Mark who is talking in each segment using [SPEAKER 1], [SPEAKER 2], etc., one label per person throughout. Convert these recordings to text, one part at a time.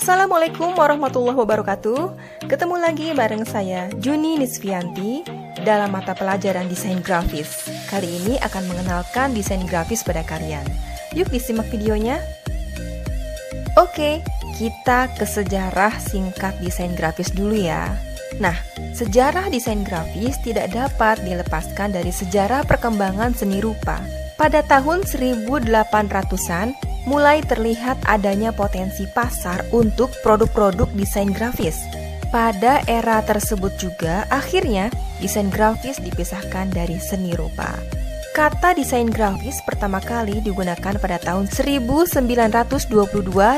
[SPEAKER 1] Assalamualaikum warahmatullahi wabarakatuh. Ketemu lagi bareng saya Juni Nisvianti dalam mata pelajaran desain grafis. Kali ini akan mengenalkan desain grafis pada kalian. Yuk disimak videonya. Oke, kita ke sejarah singkat desain grafis dulu ya. Nah, sejarah desain grafis tidak dapat dilepaskan dari sejarah perkembangan seni rupa. Pada tahun 1800-an, mulai terlihat adanya potensi pasar untuk produk-produk desain grafis. Pada era tersebut juga, akhirnya desain grafis dipisahkan dari seni rupa. Kata desain grafis pertama kali digunakan pada tahun 1922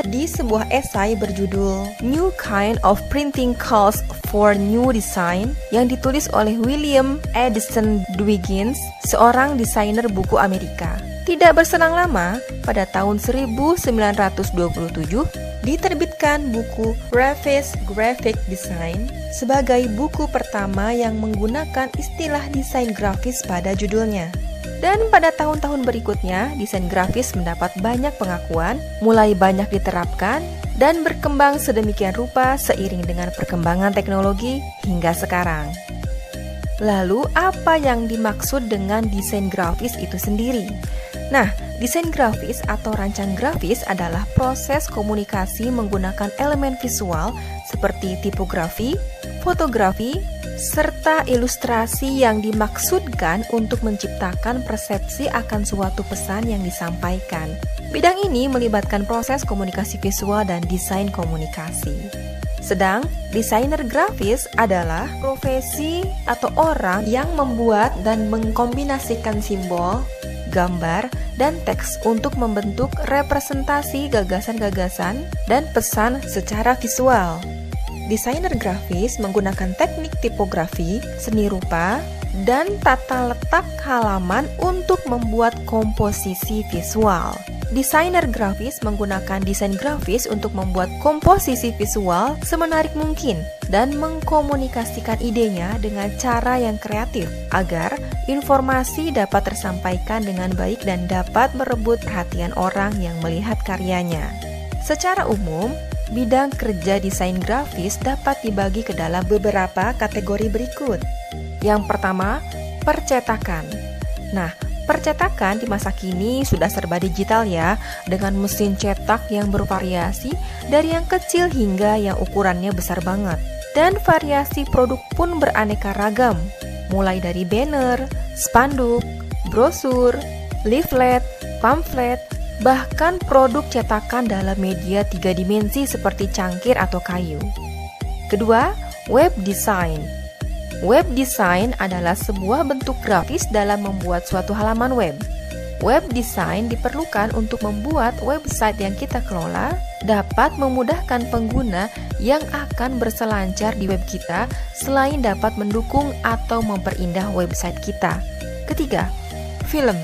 [SPEAKER 1] di sebuah esai berjudul New Kind of Printing Calls for New Design yang ditulis oleh William Addison Dwiggins, seorang desainer buku Amerika. Tidak berselang lama, pada tahun 1927 diterbitkan buku Raffes Graphic Design sebagai buku pertama yang menggunakan istilah desain grafis pada judulnya. Dan pada tahun-tahun berikutnya, desain grafis mendapat banyak pengakuan, mulai banyak diterapkan, dan berkembang sedemikian rupa seiring dengan perkembangan teknologi hingga sekarang. Lalu, apa yang dimaksud dengan desain grafis itu sendiri? Nah, desain grafis atau rancang grafis adalah proses komunikasi menggunakan elemen visual seperti tipografi, fotografi, serta ilustrasi yang dimaksudkan untuk menciptakan persepsi akan suatu pesan yang disampaikan. Bidang ini melibatkan proses komunikasi visual dan desain komunikasi. Sedang, desainer grafis adalah profesi atau orang yang membuat dan mengkombinasikan simbol, gambar, dan teks untuk membentuk representasi gagasan-gagasan dan pesan secara visual. Desainer grafis menggunakan teknik tipografi, seni rupa, dan tata letak halaman untuk membuat komposisi visual. Desainer grafis menggunakan desain grafis untuk membuat komposisi visual semenarik mungkin dan mengkomunikasikan idenya dengan cara yang kreatif agar informasi dapat tersampaikan dengan baik dan dapat merebut perhatian orang yang melihat karyanya. Secara umum, bidang kerja desain grafis dapat dibagi ke dalam beberapa kategori berikut. Yang pertama, percetakan. Nah, percetakan di masa kini sudah serba digital ya, dengan mesin cetak yang bervariasi dari yang kecil hingga yang ukurannya besar banget. Dan variasi produk pun beraneka ragam, mulai dari banner, spanduk, brosur, leaflet, pamflet, bahkan produk cetakan dalam media 3 dimensi seperti cangkir atau kayu. Kedua, web design. Web design adalah sebuah bentuk grafis dalam membuat suatu halaman web. Web design diperlukan untuk membuat website yang kita kelola dapat memudahkan pengguna yang akan berselancar di web kita selain dapat mendukung atau memperindah website kita. Ketiga, film.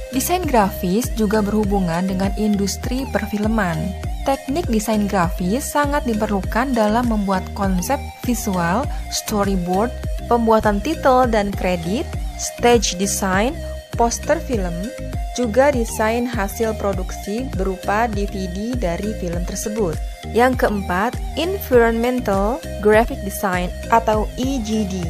[SPEAKER 1] Desain grafis juga berhubungan dengan industri perfilman. Teknik desain grafis sangat diperlukan dalam membuat konsep visual, storyboard, pembuatan titel dan kredit, stage design, poster film, juga desain hasil produksi berupa DVD dari film tersebut. Yang keempat, environmental graphic design atau EGD.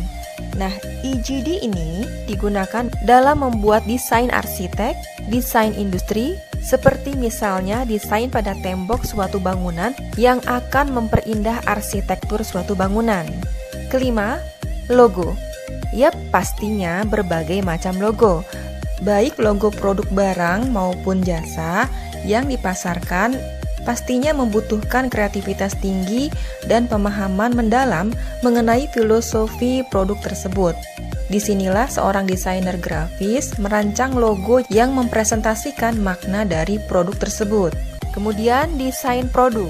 [SPEAKER 1] Nah, EGD ini digunakan dalam membuat desain arsitek, desain industri, seperti misalnya desain pada tembok suatu bangunan yang akan memperindah arsitektur suatu bangunan. Kelima, logo. Yap, pastinya berbagai macam logo. Baik logo produk barang maupun jasa yang dipasarkan pastinya membutuhkan kreativitas tinggi dan pemahaman mendalam mengenai filosofi produk tersebut. Disinilah seorang desainer grafis merancang logo yang mempresentasikan makna dari produk tersebut. Kemudian, desain produk.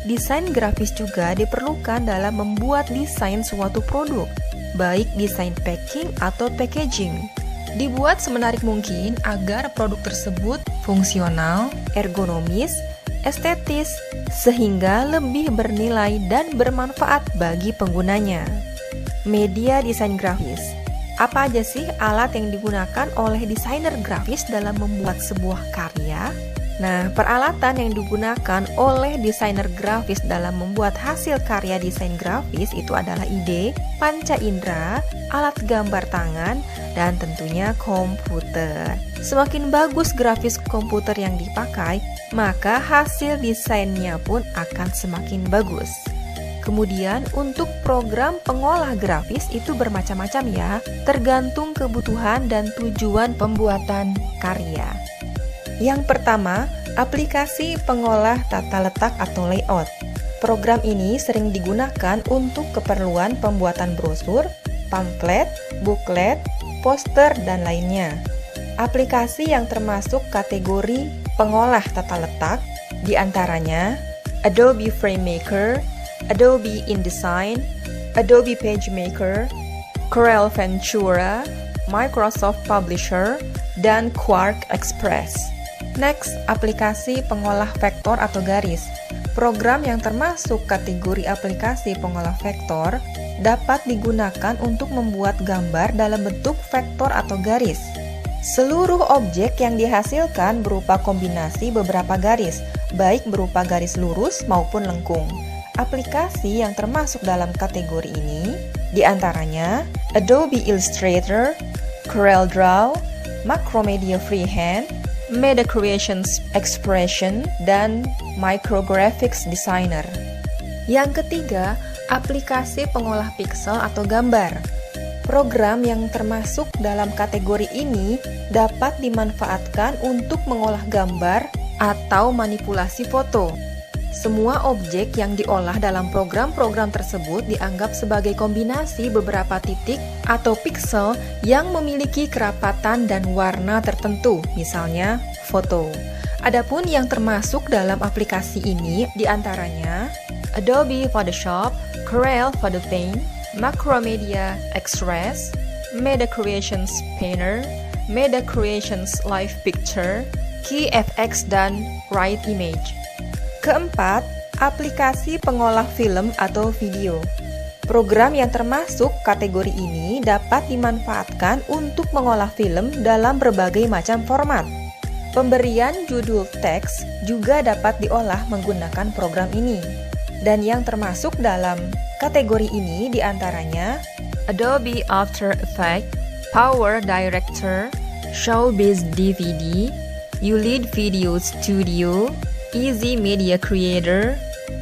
[SPEAKER 1] Desain grafis juga diperlukan dalam membuat desain suatu produk, baik desain packing atau packaging. Dibuat semenarik mungkin agar produk tersebut fungsional, ergonomis, estetis, sehingga lebih bernilai dan bermanfaat bagi penggunanya. Media desain grafis. Apa aja sih alat yang digunakan oleh desainer grafis dalam membuat sebuah karya? Nah, peralatan yang digunakan oleh desainer grafis dalam membuat hasil karya desain grafis itu adalah ide, panca indera, alat gambar tangan, dan tentunya komputer. Semakin bagus grafis komputer yang dipakai, maka hasil desainnya pun akan semakin bagus. Kemudian untuk program pengolah grafis itu bermacam-macam ya, tergantung kebutuhan dan tujuan pembuatan karya. Yang pertama, aplikasi pengolah tata letak atau layout. Program ini sering digunakan untuk keperluan pembuatan brosur, pamflet, buklet, poster, dan lainnya. Aplikasi yang termasuk kategori pengolah tata letak diantaranya Adobe FrameMaker, Adobe InDesign, Adobe PageMaker, Corel Ventura, Microsoft Publisher, dan Quark Express. Next, aplikasi pengolah vektor atau garis. Program yang termasuk kategori aplikasi pengolah vektor dapat digunakan untuk membuat gambar dalam bentuk vektor atau garis. Seluruh objek yang dihasilkan berupa kombinasi beberapa garis, baik berupa garis lurus maupun lengkung. Aplikasi yang termasuk dalam kategori ini diantaranya Adobe Illustrator, CorelDRAW, Macromedia Freehand, Media Creations Expression, dan Micrographics Designer. Yang ketiga, aplikasi pengolah pixel atau gambar. Program yang termasuk dalam kategori ini dapat dimanfaatkan untuk mengolah gambar atau manipulasi foto. Semua objek yang diolah dalam program-program tersebut dianggap sebagai kombinasi beberapa titik atau piksel yang memiliki kerapatan dan warna tertentu, misalnya foto. Adapun yang termasuk dalam aplikasi ini diantaranya Adobe Photoshop, Corel Photo Paint, Macromedia Express, Media Creations Painter, Media Creations Live Picture, KeyFX, dan Write Image. Keempat, aplikasi pengolah film atau video. Program yang termasuk kategori ini dapat dimanfaatkan untuk mengolah film dalam berbagai macam format. Pemberian judul teks juga dapat diolah menggunakan program ini. Dan yang termasuk dalam kategori ini diantaranya Adobe After Effects, Power Director, Showbiz DVD, ULED Video Studio, Easy Media Creator,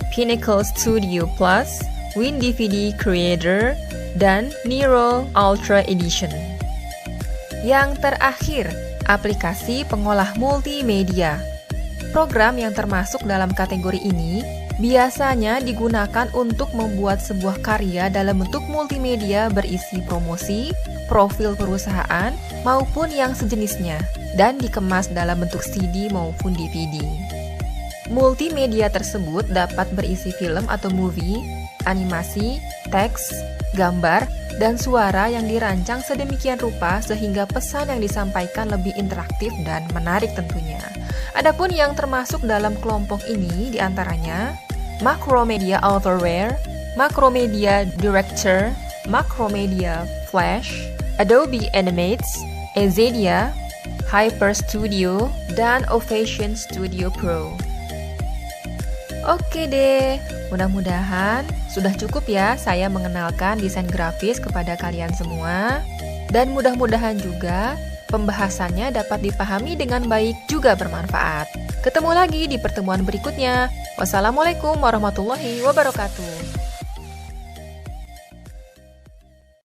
[SPEAKER 1] Pinnacle Studio Plus, WinDVD Creator, dan Nero Ultra Edition. Yang terakhir, aplikasi pengolah multimedia. Program yang termasuk dalam kategori ini biasanya digunakan untuk membuat sebuah karya dalam bentuk multimedia berisi promosi, profil perusahaan, maupun yang sejenisnya, dan dikemas dalam bentuk CD maupun DVD. Multimedia tersebut dapat berisi film atau movie, animasi, teks, gambar, dan suara yang dirancang sedemikian rupa sehingga pesan yang disampaikan lebih interaktif dan menarik tentunya. Adapun yang termasuk dalam kelompok ini diantaranya Macromedia Authorware, Macromedia Director, Macromedia Flash, Adobe Animates, Ezedia, Hyper Studio, dan Ovation Studio Pro. Oke deh, mudah-mudahan sudah cukup ya saya mengenalkan desain grafis kepada kalian semua. Dan mudah-mudahan juga pembahasannya dapat dipahami dengan baik juga bermanfaat. Ketemu lagi di pertemuan berikutnya. Wassalamualaikum warahmatullahi wabarakatuh.